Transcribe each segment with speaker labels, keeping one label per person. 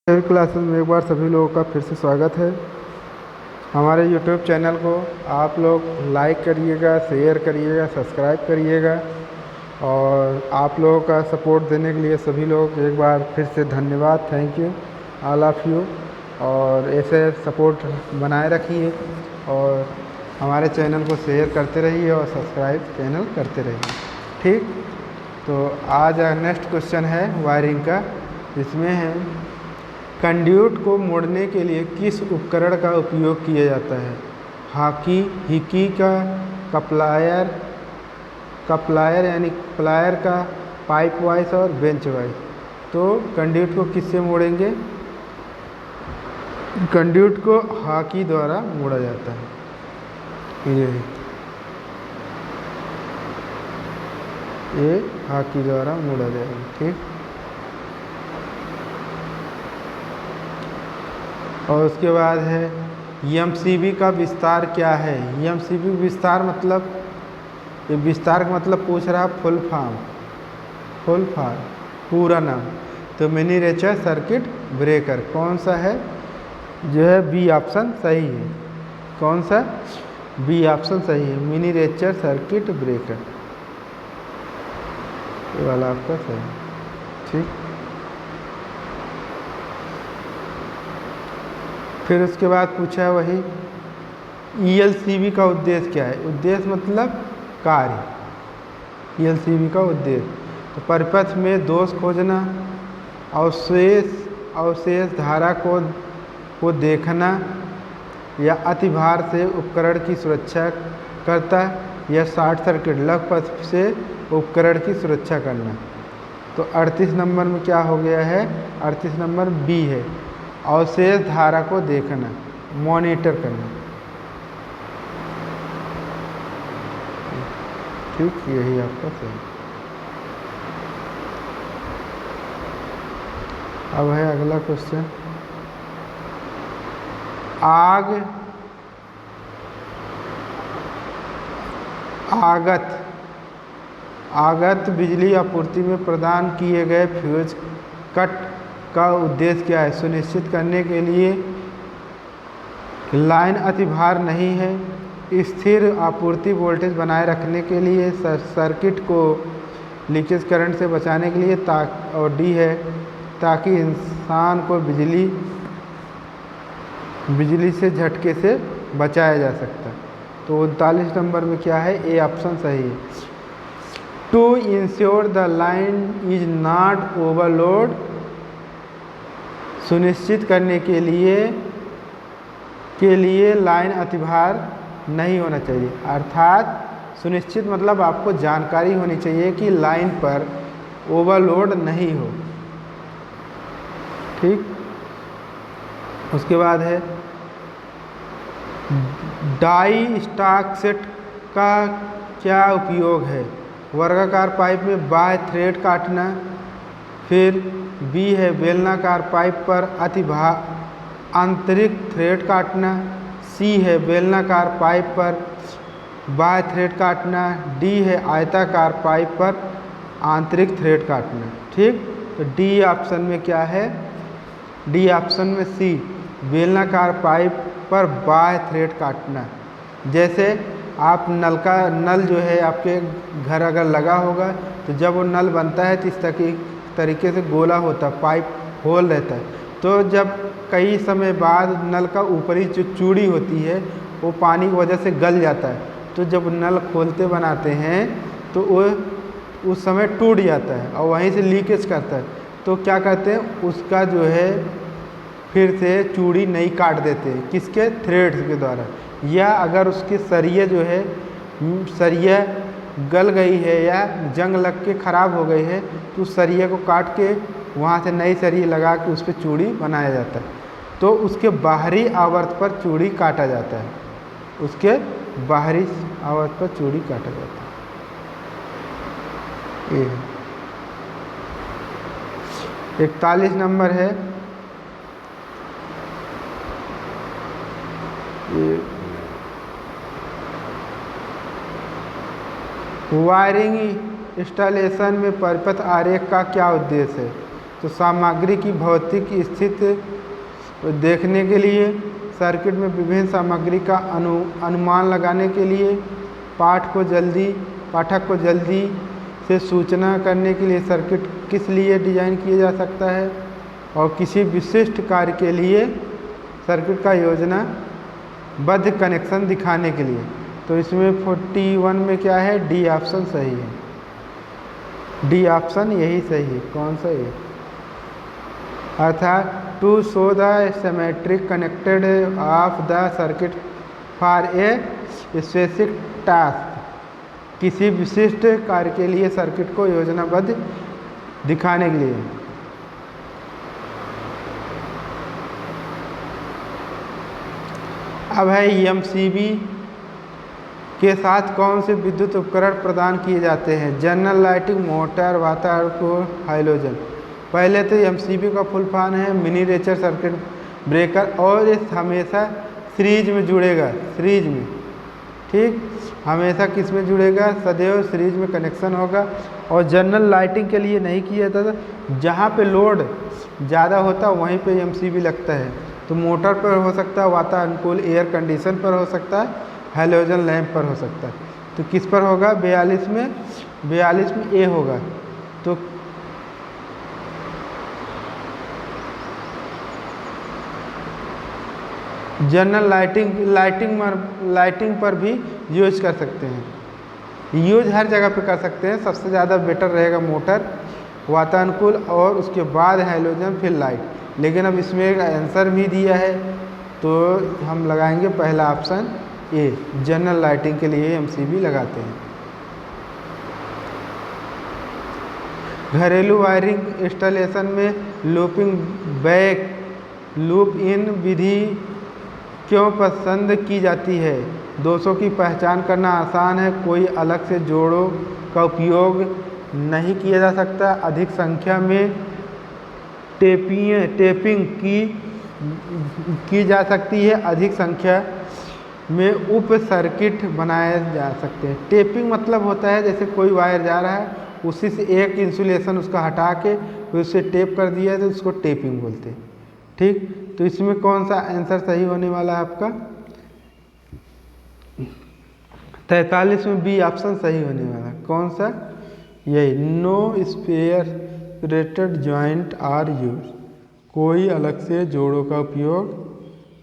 Speaker 1: Classes में एक बार सभी लोगों का फिर से स्वागत है। हमारे YouTube चैनल को आप लोग लाइक करिएगा, शेयर करिएगा, सब्सक्राइब करिएगा और आप लोगों का सपोर्ट देने के लिए सभी लोग एक बार फिर से धन्यवाद। Thank you all of you. और ऐसे सपोर्ट बनाए रखिए और हमारे चैनल को शेयर करते रहिए और सब्सक्राइब चैनल करते रहिए। ठीक, तो आज नेक्स्ट क्वेश्चन है वायरिंग का। इसमें है कंड्यूट को मोड़ने के लिए किस उपकरण का उपयोग किया जाता है? हिकी का, कपलायर यानी प्लायर का, पाइप वाइज और बेंच वाइज। तो कंड्यूट को किससे मोड़ेंगे? कंड्यूट को हाकी द्वारा मोड़ा जाता है। ये हाकी द्वारा मोड़ा जाएगा। ठीक, और उसके बाद है एमसीबी का विस्तार क्या है? एमसीबी विस्तार मतलब, ये विस्तार का मतलब पूछ रहा फुल फॉर्म पूरा नाम। तो मिनीएचर सर्किट ब्रेकर कौन सा है? जो है बी ऑप्शन सही है। कौन सा? बी ऑप्शन सही है, मिनीएचर सर्किट ब्रेकर। ये वाला आपका सही है। ठीक, फिर उसके बाद पूछा है वही ईएलसीबी का उद्देश्य क्या है? उद्देश्य मतलब कार्य। ईएलसीबी का उद्देश्य तो परिपथ में दोष खोजना, अवशेष धारा को देखना, या अतिभार से उपकरण की सुरक्षा करता, या शॉर्ट सर्किट लक्ष्य पथ से उपकरण की सुरक्षा करना। तो 38 नंबर में क्या हो गया है? 38 नंबर बी है, अवशेष धारा को देखना, मॉनिटर करना। ठीक, यही आपका सही। अब है अगला क्वेश्चन, आगत बिजली आपूर्ति में प्रदान किए गए फ्यूज कट का उद्देश्य क्या है? सुनिश्चित करने के लिए लाइन अतिभार नहीं है, स्थिर आपूर्ति वोल्टेज बनाए रखने के लिए, सर्किट को लीकेज करंट से बचाने के लिए, और डी है ताकि इंसान को बिजली से झटके से बचाया जा सकता है। तो 39 नंबर में क्या है? ए ऑप्शन सही है। To ensure the line is not overload, सुनिश्चित करने के लिए लाइन अतिभार नहीं होना चाहिए। अर्थात सुनिश्चित मतलब आपको जानकारी होनी चाहिए कि लाइन पर ओवरलोड नहीं हो। ठीक, उसके बाद है डाई स्टॉक सेट का क्या उपयोग है? वर्गाकार पाइप में बाह्य थ्रेड काटना। फिर बी है बेलनाकार पाइप पर आंतरिक थ्रेड काटना। सी है बेलनाकार पाइप पर बाह्य थ्रेड काटना। डी है आयताकार पाइप पर आंतरिक थ्रेड काटना। ठीक, तो डी ऑप्शन में क्या है? डी ऑप्शन में सी, बेलनाकार पाइप पर बाह्य थ्रेड काटना। जैसे आप नल जो है आपके घर अगर लगा होगा तो जब वो नल बनता है तो इस तरीके से गोला होता है, पाइप होल रहता है। तो जब कई समय बाद नल का ऊपरी जो चूड़ी होती है वो पानी की वजह से गल जाता है, तो जब नल खोलते बनाते हैं तो वो उस समय टूट जाता है और वहीं से लीकेज करता है। तो क्या करते हैं, उसका जो है फिर से चूड़ी नई काट देते हैं। किसके? थ्रेड्स के द्वारा। या अगर उसके सरिया जो है, सरिया गल गई है या जंग लग के ख़राब हो गई है, तो उस सरिया को काट के वहाँ से नई सरिया लगा के उस पर चूड़ी बनाया जाता है। तो उसके बाहरी आवर्त पर चूड़ी काटा जाता है, उसके बाहरी आवर्त पर चूड़ी काटा जाता है। ये 41 नंबर है, वायरिंग इंस्टॉलेशन में परिपथ आरेख का क्या उद्देश्य है? तो सामग्री की भौतिक स्थिति देखने के लिए, सर्किट में विभिन्न सामग्री का अनुमान लगाने के लिए, पाठक को जल्दी से सूचना करने के लिए सर्किट किस लिए डिज़ाइन किया जा सकता है, और किसी विशिष्ट कार्य के लिए सर्किट का योजनाबद्ध कनेक्शन दिखाने के लिए। तो इसमें 41 में क्या है, डी ऑप्शन सही है। डी ऑप्शन यही सही है। कौन सा है? अर्थात to show the symmetric connected of the circuit for a specific task, किसी विशिष्ट कार्य के लिए सर्किट को योजनाबद्ध दिखाने के लिए। अब है एमसीबी के साथ कौन से विद्युत उपकरण प्रदान किए जाते हैं? जनरल लाइटिंग, मोटर, वातानुकूल, हाइलोजन। पहले तो एमसीबी का फुल फॉर्म है मिनीएचर सर्किट ब्रेकर, और ये हमेशा सीरीज में जुड़ेगा, सीरीज में, ठीक, हमेशा किस में जुड़ेगा, सदैव सीरीज में कनेक्शन होगा। और जनरल लाइटिंग के लिए नहीं किया जाता था, जहाँ पे लोड ज़्यादा होता वहीं पे एमसीबी लगता है। तो मोटर पर हो सकता है, वातानुकूल एयर कंडीशन पर हो सकता है, हैलोजन लैंप पर हो सकता है। तो किस पर होगा? 42 में ए होगा। तो जनरल लाइटिंग पर भी यूज कर सकते हैं, यूज हर जगह पे कर सकते हैं। सबसे ज़्यादा बेटर रहेगा मोटर, वातानुकूल और उसके बाद हैलोजन, फिर लाइट। लेकिन अब इसमें एक आंसर भी दिया है, तो हम लगाएंगे पहला ऑप्शन ए, जनरल लाइटिंग के लिए एमसीबी लगाते हैं। घरेलू वायरिंग इंस्टॉलेशन में लूपिंग बैक लूप इन विधि क्यों पसंद की जाती है? दोषों की पहचान करना आसान है, कोई अलग से जोड़ों का उपयोग नहीं किया जा सकता, अधिक संख्या में टेपिंग की जा सकती है, अधिक संख्या में उप सर्किट बनाए जा सकते हैं। टेपिंग मतलब होता है जैसे कोई वायर जा रहा है, उसी से एक इंसुलेशन उसका हटा के फिर उसे टेप कर दिया है, तो उसको टेपिंग बोलते हैं, ठीक। तो इसमें कौन सा आंसर सही होने वाला है आपका? 43 में बी ऑप्शन सही होने वाला। कौन सा? यही, नो स्पेयरेटेड जॉइंट आर यूज, कोई अलग से जोड़ों का उपयोग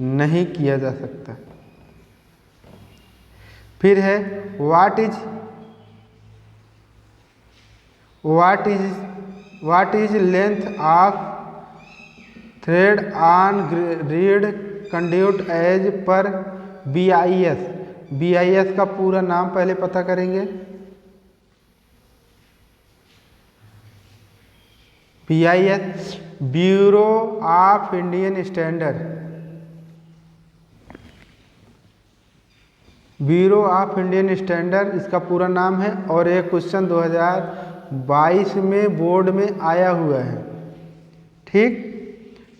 Speaker 1: नहीं किया जा सकता। फिर है what is length of thread on rigid conduit as पर BIS। BIS का पूरा नाम पहले पता करेंगे। BIS bureau of Indian standard, bureau of Indian standard इसका पूरा नाम है। और एक क्वेश्चन 2022 में बोर्ड में आया हुआ है, ठीक।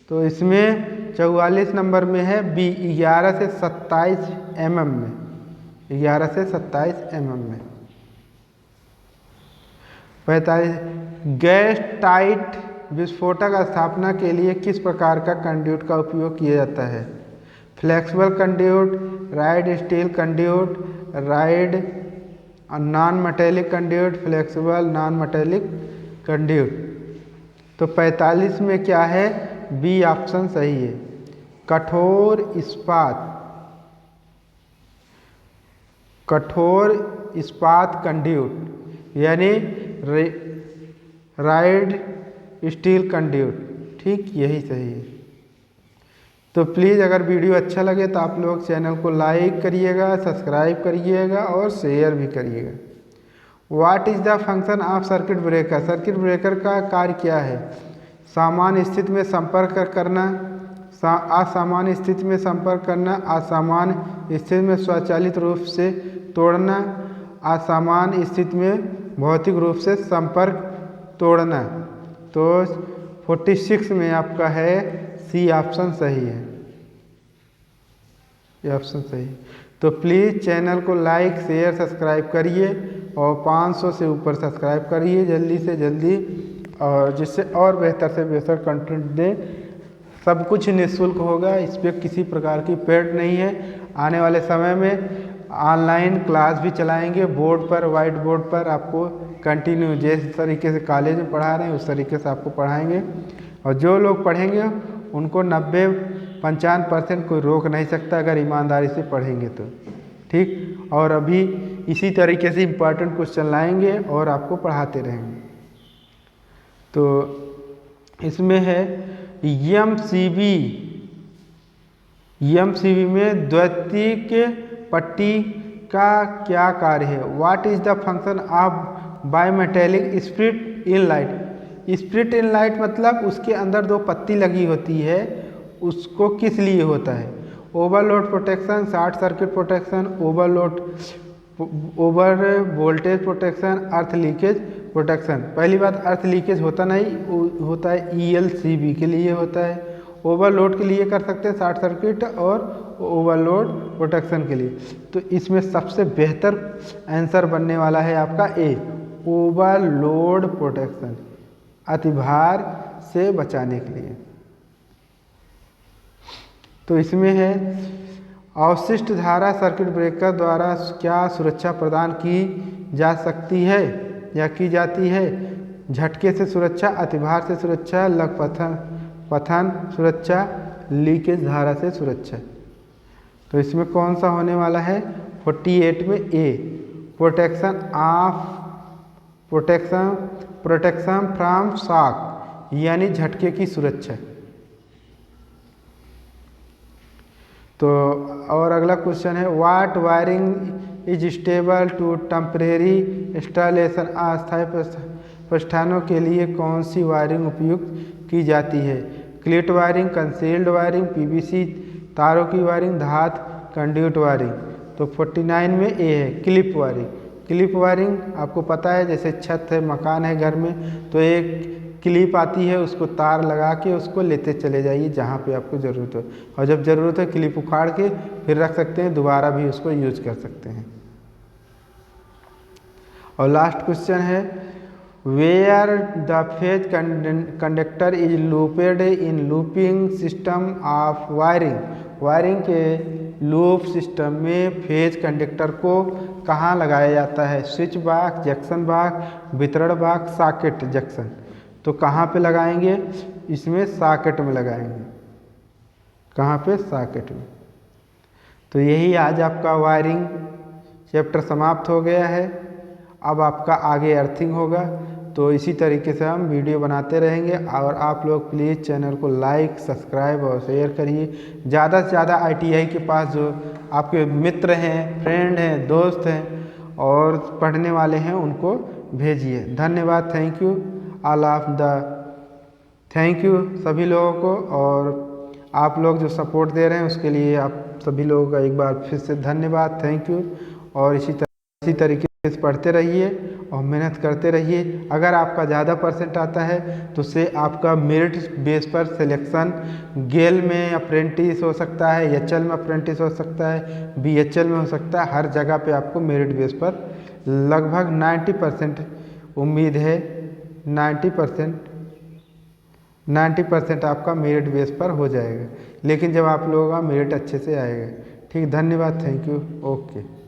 Speaker 1: तो इसमें 44 नंबर में है बी, 11 से 27 mm में, 11 से 27 mm में। 45 गैस टाइट विस्फोटक स्थापना के लिए किस प्रकार का कंड्यूट का उपयोग किया जाता है? Flexible conduit, ride steel conduit, ride non metallic conduit, flexible non metallic conduit. तो 45 में क्या है? बी ऑप्शन सही है, कठोर इस्पात कंड्यूट, यानी राइड स्टील कंड्यूट, ठीक, यही सही है। तो प्लीज़ अगर वीडियो अच्छा लगे तो आप लोग चैनल को लाइक करिएगा, सब्सक्राइब करिएगा और शेयर भी करिएगा। What is the function of circuit breaker? Circuit breaker का कार्य क्या है? सामान्य स्थिति में संपर्क करना, असामान्य स्थिति में संपर्क करना, असामान्य स्थिति में स्वचालित रूप से तोड़ना, असामान्य स्थिति में भौतिक रूप से संपर्क तोड़ना। तो 46 में आपका है सी ऑप्शन सही है, ये ऑप्शन सही है। तो प्लीज़ चैनल को लाइक, शेयर, सब्सक्राइब करिए और 500 से ऊपर सब्सक्राइब करिए जल्दी से जल्दी, और जिससे और बेहतर से बेहतर कंटेंट दें। सब कुछ निःशुल्क होगा, इस पर किसी प्रकार की पेड नहीं है। आने वाले समय में ऑनलाइन क्लास भी चलाएंगे, बोर्ड पर, वाइट बोर्ड पर आपको कंटिन्यू जिस तरीके से कॉलेज में पढ़ा रहे हैं उस तरीके से आपको पढ़ाएंगे। और जो लोग पढ़ेंगे उनको 90-95% कोई रोक नहीं सकता अगर ईमानदारी से पढ़ेंगे तो, ठीक। और अभी इसी तरीके से इम्पॉर्टेंट क्वेश्चन लाएंगे और आपको पढ़ाते रहेंगे। तो इसमें है एमसीबी में द्वितीयक पट्टी का क्या कार्य है? What is the function of bimetallic strip in light? Strip in light मतलब उसके अंदर दो पत्ती लगी होती है, उसको किस लिए होता है? Overload protection, short circuit protection, over voltage protection, अर्थ लीकेज प्रोटेक्शन। पहली बात, अर्थ लीकेज होता नहीं, होता है ELCB के लिए होता है। ओवरलोड के लिए कर सकते हैं, शॉर्ट सर्किट और ओवरलोड प्रोटेक्शन के लिए। तो इसमें सबसे बेहतर आंसर बनने वाला है आपका ए, ओवरलोड प्रोटेक्शन, अतिभार से बचाने के लिए। तो इसमें है अवशिष्ट धारा सर्किट ब्रेकर द्वारा क्या सुरक्षा प्रदान की जा सकती है या की जाती है? झटके से सुरक्षा, अतिभार से सुरक्षा, लग पथन सुरक्षा, लीकेज धारा से सुरक्षा। तो इसमें कौन सा होने वाला है? 48 में ए, प्रोटेक्शन फ्रॉम शॉक, यानी झटके की सुरक्षा। तो और अगला क्वेश्चन है what wiring is stable to temporary installation? अस्थायी प्रस्थानों के लिए कौन सी वायरिंग उपयुक्त की जाती है? क्लिट वायरिंग, कंसील्ड वायरिंग, PVC तारों की वायरिंग, धातु कंड्यूट वायरिंग। तो 49 में ए है क्लिप वायरिंग। क्लिप वायरिंग आपको पता है, जैसे छत है, मकान है घर में, तो एक क्लिप आती है, उसको तार लगा के उसको लेते चले जाइए जहाँ पे आपको ज़रूरत हो, और जब ज़रूरत है क्लिप उखाड़ के फिर रख सकते हैं, दोबारा भी उसको यूज कर सकते हैं। और लास्ट क्वेश्चन है where the phase conductor is looped in looping system of wiring? Wiring के लूप सिस्टम में फेज कंडक्टर को कहाँ लगाया जाता है? स्विच बॉक्स, जंक्शन बॉक्स, वितरण बॉक्स, सॉकेट जंक्शन। तो कहाँ पे लगाएंगे? इसमें सॉकेट में लगाएंगे। कहाँ पे? सॉकेट में। तो यही आज आपका वायरिंग चैप्टर समाप्त हो गया है। अब आपका आगे अर्थिंग होगा। तो इसी तरीके से हम वीडियो बनाते रहेंगे, और आप लोग प्लीज़ चैनल को लाइक, सब्सक्राइब और शेयर करिए। ज़्यादा से ज़्यादा ITI के पास जो आपके मित्र हैं, फ्रेंड हैं, दोस्त हैं और पढ़ने वाले हैं, उनको भेजिए। धन्यवाद, thank you all of the, thank you सभी लोगों को। और आप लोग जो सपोर्ट दे रहे हैं उसके लिए आप सभी लोगों का एक बार फिर से धन्यवाद, थैंक यू। और इसी तरीके से पढ़ते रहिए और मेहनत करते रहिए। अगर आपका ज़्यादा परसेंट आता है तो उससे आपका मेरिट बेस पर सिलेक्शन गेल में अप्रेंटिस हो सकता है, HL में अप्रेंटिस हो सकता है, BHL में हो सकता है। हर जगह पे आपको मेरिट बेस पर लगभग 90% उम्मीद है, 90% आपका मेरिट बेस पर हो जाएगा। लेकिन जब आप लोगों का मेरिट अच्छे से आएगा। ठीक, धन्यवाद, थैंक यू, ओके।